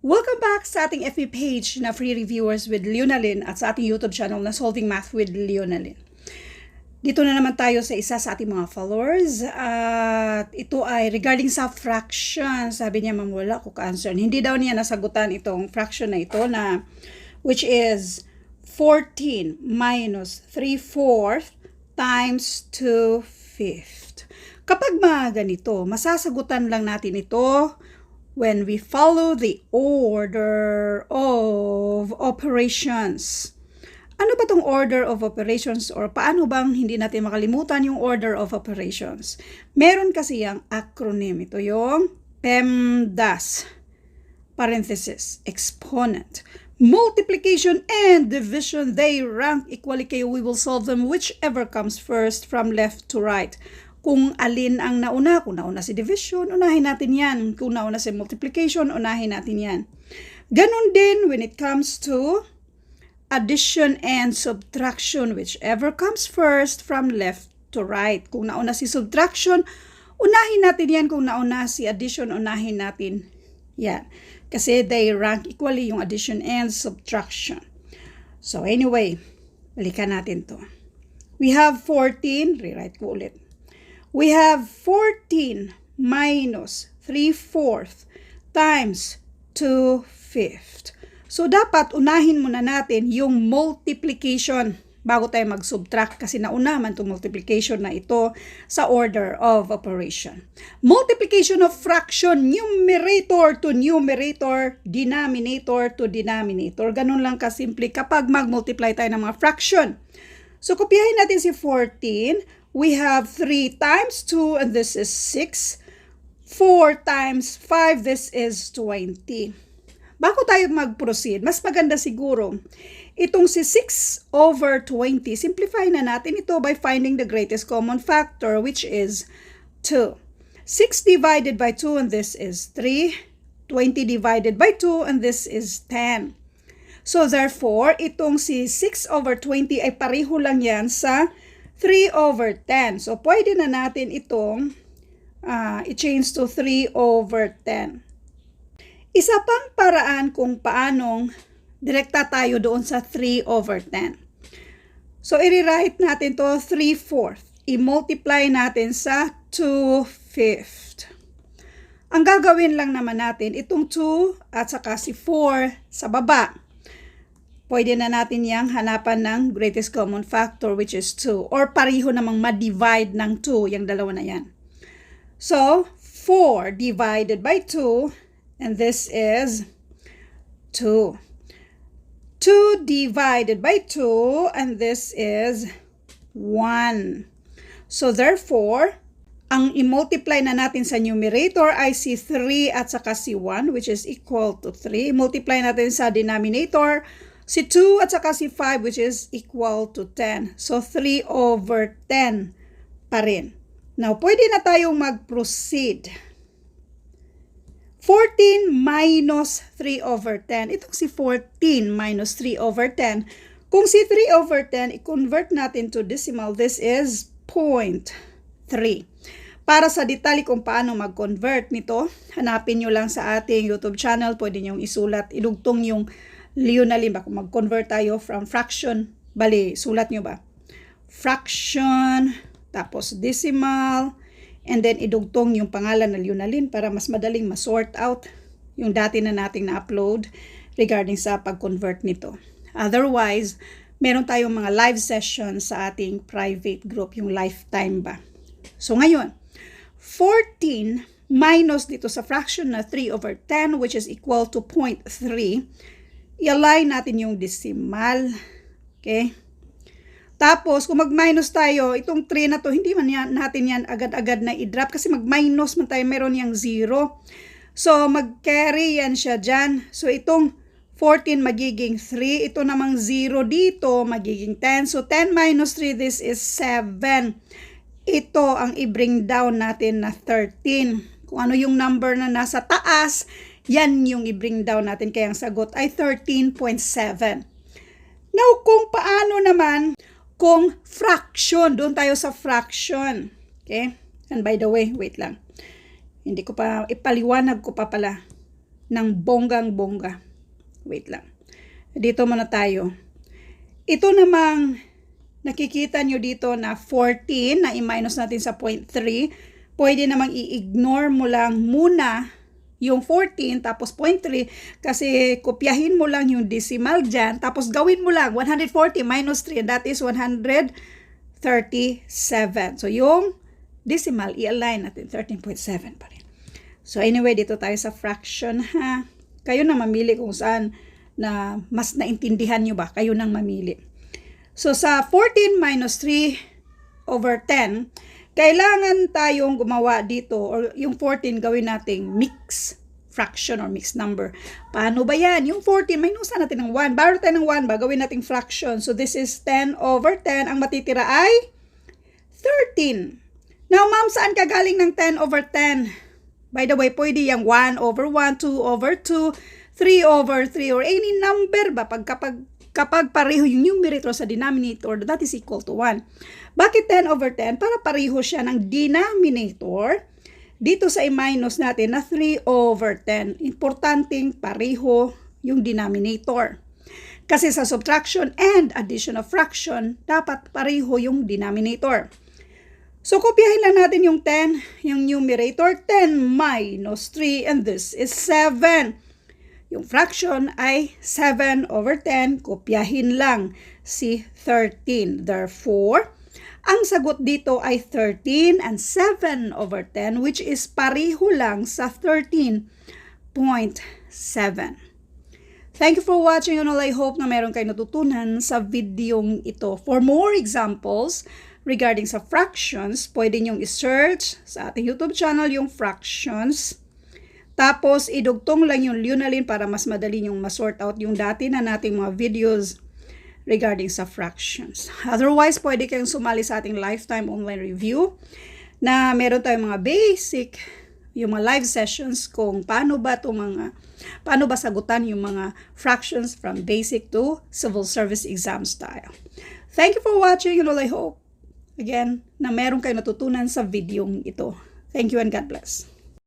Welcome back sa ating FB page na Free Reviewers with Leonalyn at sa ating YouTube channel na Solving Math with Leonalyn. Dito na naman tayo sa isa sa ating mga followers at ito ay regarding sa fraction. Sabi niya, ma'am, wala ko ka-answer. Hindi daw niya nasagutan itong fraction na ito na which is 14 minus 3/4 times 2/5. Kapag mga ganito, masasagutan lang natin ito when we follow the order of operations. Ano ba tong order of operations or paano bang hindi natin makalimutan yung order of operations? Meron kasi yung acronym. Ito yung PEMDAS, parenthesis, exponent. Multiplication and division, they rank equally kayo. We will solve them whichever comes first from left to right. Kung alin ang nauna, kung nauna si division, unahin natin yan. Kung nauna si multiplication, unahin natin yan. Ganon din when it comes to addition and subtraction, whichever comes first from left to right. Kung nauna si subtraction, unahin natin yan. Kung nauna si addition, unahin natin yan. Kasi they rank equally yung addition and subtraction. So anyway, balikan natin to. We have 14, rewrite ko ulit. We have 14 minus 3/4 times 2/5. So, dapat unahin muna natin yung multiplication bago tayo mag-subtract kasi nauna man itong multiplication na ito sa order of operation. Multiplication of fraction, numerator to numerator, denominator to denominator. Ganun lang kasimple kapag mag-multiply tayo ng mga fraction. So, kopyahin natin si 14. We have 3 times 2 and this is 6. 4 times 5, this is 20. Bago tayo mag-proceed, mas maganda siguro itong si 6/20. Simplify na natin ito by finding the greatest common factor which is 2. 6 divided by 2 and this is 3. 20 divided by 2 and this is 10. So therefore, itong si 6/20 ay pareho lang yan sa 3/10. So, pwede na natin itong i-change to 3/10. Isa pang paraan kung paanong direkta tayo doon sa 3/10. So, i-rewrite natin to 3/4. I-multiply natin sa 2/5. Ang gagawin lang naman natin, itong 2 at saka si 4 sa baba. Pwede na natin yang hanapan ng greatest common factor which is 2. Or pareho namang ma-divide ng 2, yung dalawa na yan. So, 4 divided by 2, and this is 2. 2 divided by 2, and this is 1. So, therefore, ang i-multiply na natin sa numerator ay si 3 at saka si 1, which is equal to 3. Multiply natin sa denominator, si 2 at saka si 5 which is equal to 10. So, 3/10 pa rin. Now, pwede na tayong mag-proceed. 14 minus 3/10. Itong si 14 minus 3/10. Kung si 3/10, i-convert natin to decimal, this is 0.3. Para sa detalye kung paano mag-convert nito, hanapin nyo lang sa ating YouTube channel. Pwede nyo isulat, idugtong yung Leonalyn ba? Kung mag-convert tayo from fraction, bali, sulat nyo ba? Fraction, tapos decimal, and then idugtong yung pangalan na Leonalyn para mas madaling ma-sort out yung dati na nating na-upload regarding sa pag-convert nito. Otherwise, meron tayong mga live sessions sa ating private group, yung lifetime ba? So ngayon, 14 minus dito sa fraction na 3/10 which is equal to 0.3. I-align natin yung decimal. Okay? Tapos, kung mag-minus tayo, itong 3 na to, hindi man natin yan agad-agad na i-drop kasi mag-minus man tayo, meron yung 0. So, mag-carry yan siya dyan. So, itong 14 magiging 3. Ito namang 0 dito, magiging 10. So, 10 minus 3, this is 7. Ito ang i-bring down natin na 13. Kung ano yung number na nasa taas, yan yung i-bring down natin. Kaya ang sagot ay 13.7. Now, kung paano naman kung fraction, doon tayo sa fraction. Okay? And by the way, wait lang. Hindi ko pa, ipaliwanag ko pa pala. ng bonggang-bongga. Wait lang. Dito muna tayo. Ito namang nakikita nyo dito na 14 na i-minus natin sa 0.3. Pwede namang i-ignore mo lang muna yung 14 tapos 0.3 kasi kopyahin mo lang yung decimal dyan tapos gawin mo lang 140 minus 3 and that is 137. So yung decimal i-align natin 13.7 pa rin. So anyway, dito tayo sa fraction ha. Kayo na mamili kung saan na mas naintindihan nyo ba. Kayo nang mamili. So sa 14 minus 3 over 10, kailangan tayong gumawa dito or yung 14 gawin nating mix fraction or mixed number. Paano ba yan? Yung 14, minusan natin ng 1. Baro tayo ng 1 ba? Gawin nating fraction. So this is 10 over 10. Ang matitira ay 13. Now ma'am, saan ka galing ng 10 over 10? By the way, pwede yung 1 over 1, 2 over 2, 3 over 3, or any number ba? Kapag pareho yung numerator sa denominator, that is equal to 1. Bakit 10 over 10? Para pareho siya ng denominator dito sa i-minus natin na 3 over 10. Importanteng pareho yung denominator. Kasi sa subtraction and addition of fraction, dapat pareho yung denominator. So, kopyahin lang natin yung 10, yung numerator, 10 minus 3, and this is 7. Yung fraction ay 7 over 10, kopyahin lang si 13. Therefore, ang sagot dito ay 13 and 7 over 10 which is pareho lang sa 13.7. Thank you for watching and all. I hope na meron kayo natutunan sa videong ito. For more examples regarding sa fractions, pwede nyong i-search sa ating YouTube channel yung fractions. Tapos, idugtong lang yung Lunalin para mas madali nyong ma-sort out yung dati na nating mga videos regarding sa fractions. Otherwise, pwede kayong sumali sa ating lifetime online review na meron tayong mga basic, yung mga live sessions kung paano ba sagutan yung mga fractions from basic to civil service exam style. Thank you for watching and all. I hope, again, na meron kayong natutunan sa videong ito. Thank you and God bless.